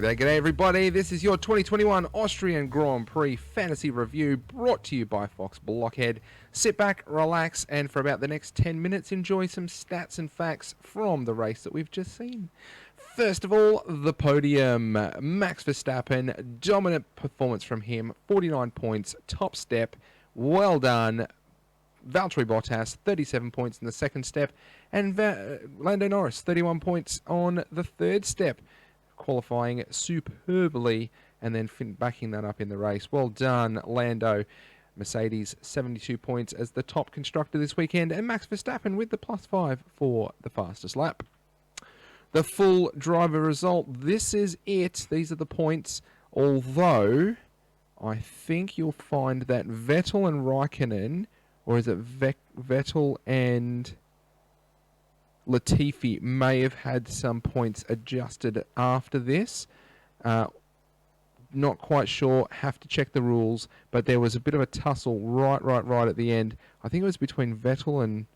G'day everybody, this is your 2021 Austrian Grand Prix Fantasy Review brought to you by Fox Blockhead. Sit back, relax, and for about the next 10 minutes enjoy some stats and facts from the race that we've just seen. First of all, the podium. Max Verstappen, dominant performance from him, 49 points, top step, well done. Valtteri Bottas, 37 points in the second step, and Lando Norris, 31 points on the third step. Qualifying superbly and then backing that up in the race. Well done, Lando. Mercedes, 72 points as the top constructor this weekend, and Max Verstappen with the +5 for the fastest lap. The full driver result, this is it. These are the points, although I think you'll find that Vettel and Raikkonen, or is it Vettel and Latifi may have had some points adjusted after this. Not quite sure. Have to check the rules. But there was a bit of a tussle right at the end. I think it was between Vettel and...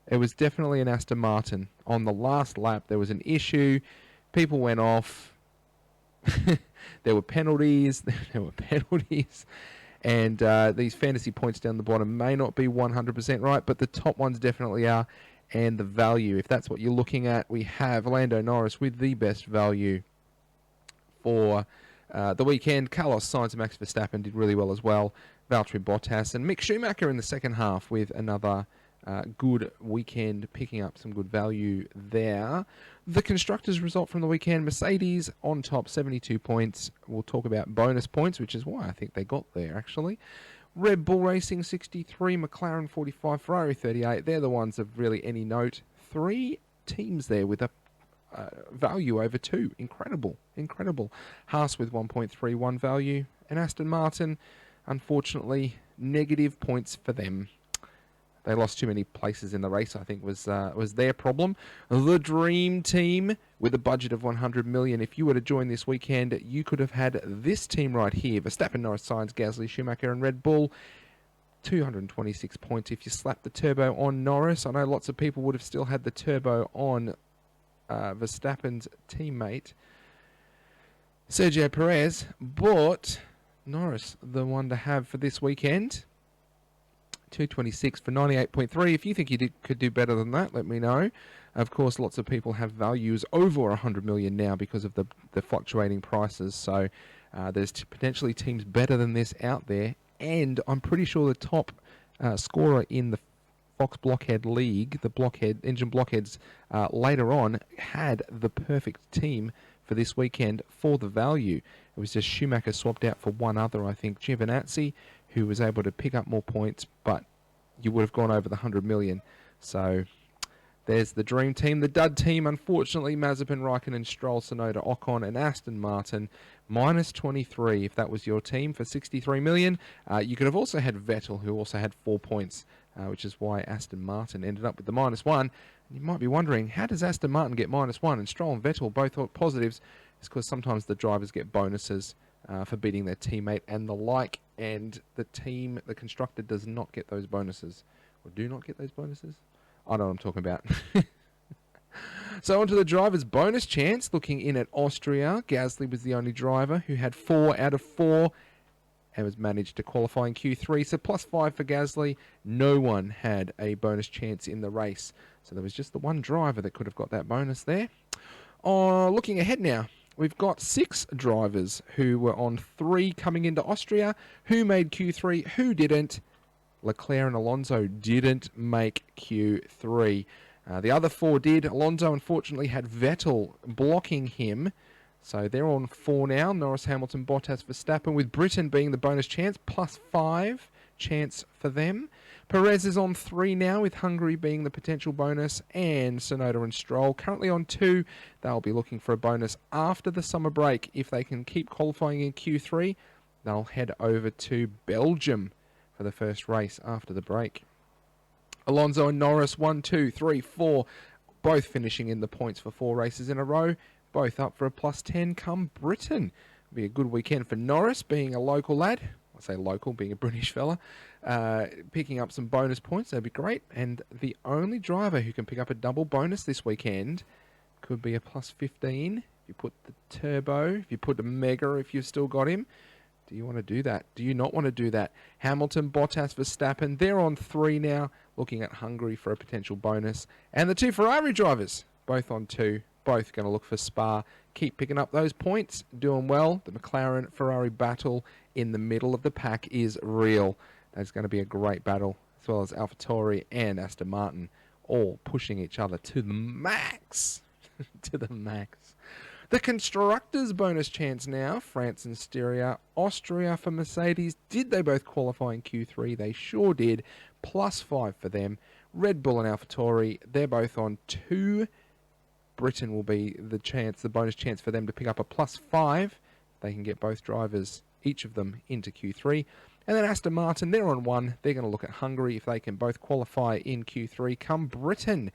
It was definitely an Aston Martin. On the last lap, there was an issue. People went off. There were penalties. And these fantasy points down the bottom may not be 100% right, but the top ones definitely are. And the value, if that's what you're looking at, we have Lando Norris with the best value for the weekend. Carlos Sainz and Max Verstappen did really well as well. Valtteri Bottas and Mick Schumacher in the second half with another good weekend, picking up some good value there. The constructors' result from the weekend, Mercedes on top, 72 points. We'll talk about bonus points, which is why I think they got there, actually. Red Bull Racing 63, McLaren 45, Ferrari 38. They're the ones of really any note. 3 teams there with a value over 2. Incredible. Haas with 1.31 value. And Aston Martin, unfortunately, negative points for them. They lost too many places in the race, I think, was their problem. The Dream Team with a budget of 100 million. If you were to join this weekend, you could have had this team right here. Verstappen, Norris, Sainz, Gasly, Schumacher and Red Bull. 226 points if you slap the turbo on Norris. I know lots of people would have still had the turbo on Verstappen's teammate, Sergio Perez. But Norris, the one to have for this weekend. 226 for 98.3. If you think you could do better than that, let me know. Of course, lots of people have values over 100 million now because of the fluctuating prices. So there's potentially teams better than this out there. And I'm pretty sure the top scorer in the Fox Blockhead League, the Engine Blockheads, later on had the perfect team for this weekend for the value. It was just Schumacher swapped out for one other, I think, Giovinazzi, who was able to pick up more points, but you would have gone over the 100 million. So there's the Dream Team. The Dud Team, unfortunately, Mazepin, Raikkonen, Stroll, Tsunoda, Ocon, and Aston Martin, minus 23 if that was your team for 63 million. You could have also had Vettel, who also had 4 points, which is why Aston Martin ended up with the -1. And you might be wondering, how does Aston Martin get -1 and Stroll and Vettel both got positives? It's because sometimes the drivers get bonuses for beating their teammate and the like, and the constructor does not get those bonuses, or do not get those bonuses. I know what I'm talking about. So on to the driver's bonus chance. Looking in at Austria, Gasly was the only driver who had 4 out of 4 and was managed to qualify in Q3. So +5 for Gasly. No one had a bonus chance in the race. So there was just the one driver that could have got that bonus there. Looking ahead now. We've got 6 drivers who were on 3 coming into Austria. Who made Q3? Who didn't? Leclerc and Alonso didn't make Q3. The other 4 did. Alonso, unfortunately, had Vettel blocking him. So they're on 4 now. Norris, Hamilton, Bottas, Verstappen, with Britain being the bonus chance, +5 chance for them. Perez is on 3 now, with Hungary being the potential bonus, and Tsunoda and Stroll currently on 2. They'll be looking for a bonus after the summer break. If they can keep qualifying in Q3, they'll head over to Belgium for the first race after the break. Alonso and Norris, 1, 2, 3, 4, both finishing in the points for 4 races in a row, both up for a +10 come Britain. It'll be a good weekend for Norris, being a local lad. I say local, being a British fella, picking up some bonus points. That'd be great. And the only driver who can pick up a double bonus this weekend could be a +15 if you put the turbo, if you put the mega, if you've still got him. Do you want to do that? Do you not want to do that? Hamilton, Bottas, Verstappen, they're on 3 now, looking at Hungary for a potential bonus. And the 2 Ferrari drivers, both on 2, both going to look for Spa. Keep picking up those points, doing well. The McLaren-Ferrari battle in the middle of the pack is real. That's going to be a great battle, as well as AlphaTauri and Aston Martin, all pushing each other to the max. To the max. The Constructors Bonus chance now, France and Styria, Austria for Mercedes. Did they both qualify in Q3? They sure did. +5 for them. Red Bull and AlphaTauri, they're both on 2. Britain will be the bonus chance for them to pick up a +5. They can get both drivers, each of them, into Q3. And then Aston Martin, they're on 1. They're going to look at Hungary if they can both qualify in Q3. Come Britain.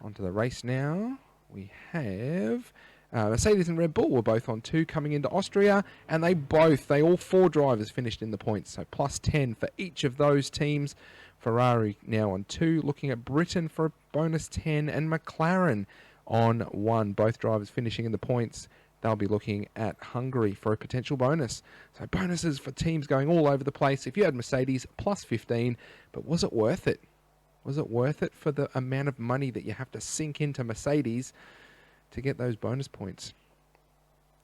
Onto the race now. We have Mercedes and Red Bull were both on 2 coming into Austria, and all 4 drivers finished in the points, so +10 for each of those teams. Ferrari now on 2, looking at Britain for a bonus 10, and McLaren on 1, both drivers finishing in the points. They'll be looking at Hungary for a potential bonus. So bonuses for teams going all over the place. If you had Mercedes, +15, but was it worth it? Was it worth it for the amount of money that you have to sink into Mercedes to get those bonus points?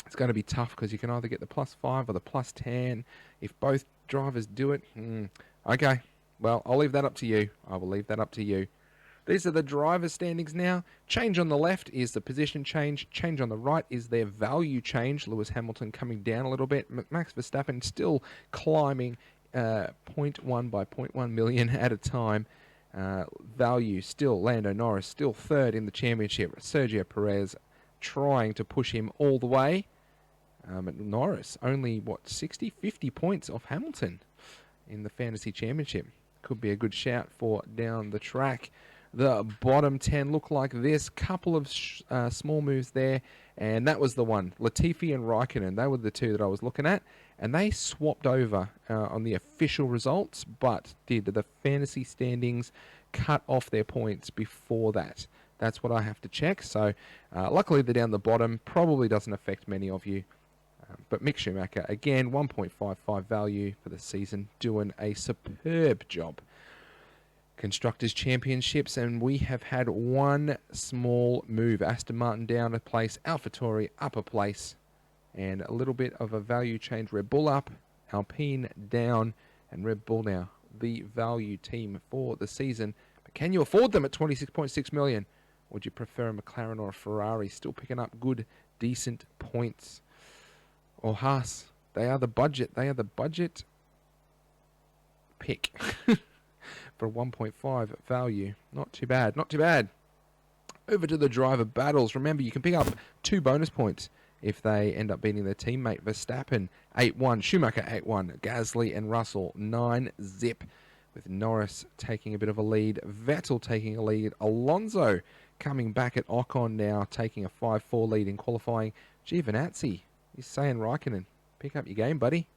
It's going to be tough because you can either get the +5 or the +10. If both drivers do it, okay. Well, I'll leave that up to you. I will leave that up to you. These are the driver standings now. Change on the left is the position change. Change on the right is their value change. Lewis Hamilton coming down a little bit. Max Verstappen still climbing 0.1 by 0.1 million at a time. Value still, Lando Norris still 3rd in the championship. Sergio Perez trying to push him all the way. Norris only, 50 points off Hamilton in the fantasy championship. Could be a good shout for down the track. The bottom 10 look like this. Couple of small moves there. And that was the one. Latifi and Raikkonen, they were the 2 that I was looking at. And they swapped over on the official results. But did the fantasy standings cut off their points before that? That's what I have to check. So luckily they're down the bottom. Probably doesn't affect many of you. But Mick Schumacher, again, 1.55 value for the season. Doing a superb job. Constructors Championships, and we have had one small move. Aston Martin down a place, AlphaTauri up a place, and a little bit of a value change. Red Bull up, Alpine down, and Red Bull now the value team for the season. But can you afford them at 26.6 million? Or would you prefer a McLaren or a Ferrari? Still picking up good, decent points. Or Haas, they are the budget. They are the budget pick. For 1.5 value. Not too bad, not too bad. Over to the driver battles. Remember, you can pick up 2 bonus points if they end up beating their teammate. Verstappen, 8-1. Schumacher, 8-1. Gasly and Russell, 9-zip. With Norris taking a bit of a lead. Vettel taking a lead. Alonso coming back at Ocon now, taking a 5-4 lead in qualifying. Giovinazzi, he's saying Raikkonen, pick up your game, buddy.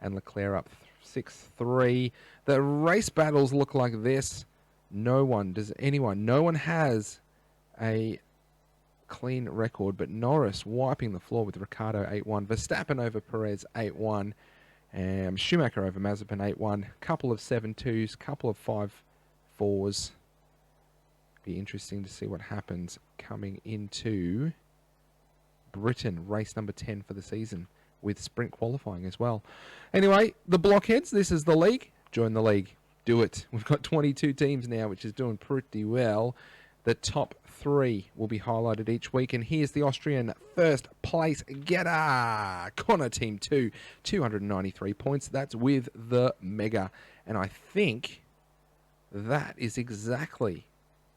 And Leclerc up 6-3. The race battles look like this. No one has a clean record, but Norris wiping the floor with Ricciardo 8-1. Verstappen over Perez 8-1. And Schumacher over Mazepin 8-1. Couple of 7-2s, couple of 5-4s. Be interesting to see what happens coming into Britain, race number 10 for the season, with sprint qualifying as well. Anyway, the Blockheads, this is the league. Join the league. Do it. We've got 22 teams now, which is doing pretty well. The top 3 will be highlighted each week. And here's the Austrian first place getter. Connor Team 2, 293 points. That's with the Mega. And I think that is exactly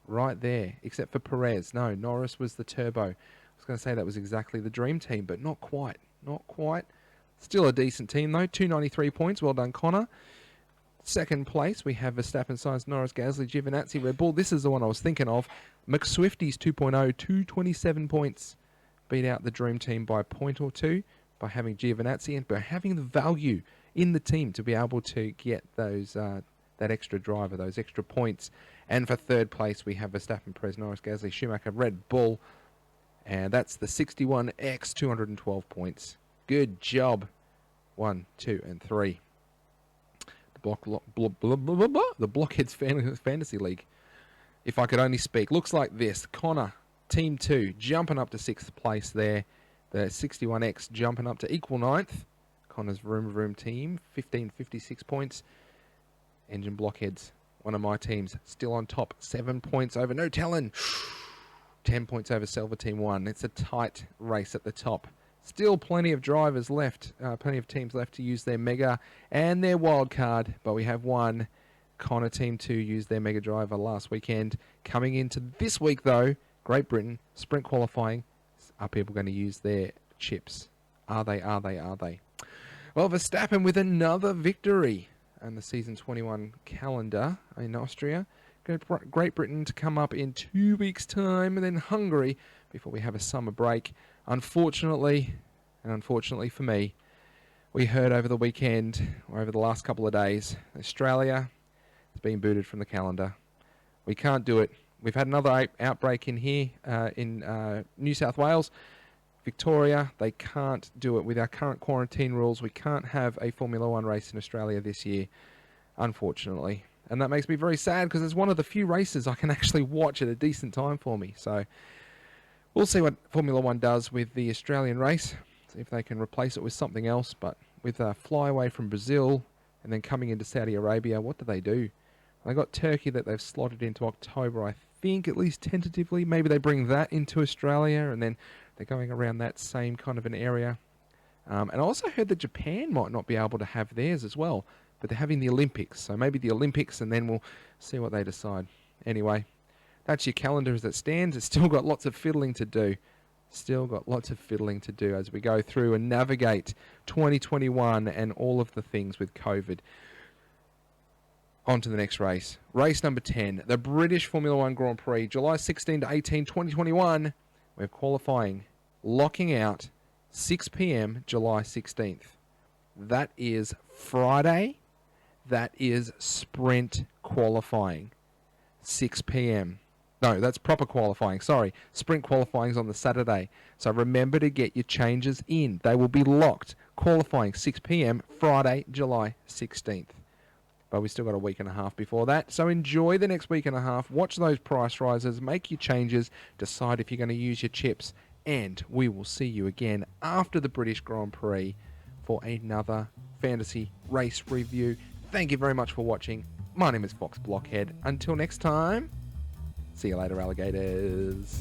right there, except for Perez. No, Norris was the turbo. I was going to say that was exactly the dream team, but not quite. Not quite. Still a decent team, though. 293 points. Well done, Connor. Second place, we have Verstappen, Sainz, Norris, Gasly, Giovinazzi, Red Bull. This is the one I was thinking of. McSwifties 2.0, 227 points. Beat out the dream team by a point or 2 by having Giovinazzi and by having the value in the team to be able to get those that extra driver, those extra points. And for third place, we have Verstappen, Perez, Norris, Gasly, Schumacher, Red Bull. And that's the 61X, 212 points. Good job. 1, 2, and 3. The Blockheads Fantasy League. If I could only speak. Looks like this. Connor, Team 2, jumping up to 6th place there. The 61X jumping up to equal 9th. Connor's Vroom Vroom team, 1556 points. Engine Blockheads, one of my teams, still on top. 7 points over No Talon. 10 points over Silver Team 1. It's a tight race at the top. Still plenty of drivers left, plenty of teams left to use their Mega and their Wild Card, but we have one. Connor Team 2 used their Mega Driver last weekend. Coming into this week, though, Great Britain, sprint qualifying. Are people going to use their chips? Are they? Well, Verstappen with another victory and the season 21 calendar in Austria. Great Britain to come up in 2 weeks' time, and then Hungary before we have a summer break. Unfortunately, and unfortunately for me, we heard over the weekend, or over the last couple of days, Australia has been booted from the calendar. We can't do it. We've had another outbreak in here, in New South Wales. Victoria, they can't do it with our current quarantine rules. We can't have a Formula One race in Australia this year, unfortunately. And that makes me very sad because it's one of the few races I can actually watch at a decent time for me. So we'll see what Formula One does with the Australian race, see if they can replace it with something else. But with a flyaway from Brazil and then coming into Saudi Arabia, what do? They got Turkey that they've slotted into October, I think, at least tentatively. Maybe they bring that into Australia and then they're going around that same kind of an area. And I also heard that Japan might not be able to have theirs as well. But they're having the Olympics. So maybe the Olympics and then we'll see what they decide. Anyway, that's your calendar as it stands. It's still got lots of fiddling to do. As we go through and navigate 2021 and all of the things with COVID. On to the next race. Race number 10. The British Formula One Grand Prix. July 16 to 18, 2021. We're qualifying. Locking out 6 p.m. July 16th. That is Friday. That is sprint qualifying. 6 p.m. No, that's proper qualifying. Sorry. Sprint qualifying is on the Saturday. So remember to get your changes in. They will be locked. Qualifying 6 p.m. Friday, July 16th. But we still got a week and a half before that. So enjoy the next week and a half. Watch those price rises. Make your changes. Decide if you're going to use your chips. And we will see you again after the British Grand Prix for another fantasy race review. Thank you very much for watching. My name is Fox Blockhead. Until next time, see you later, alligators.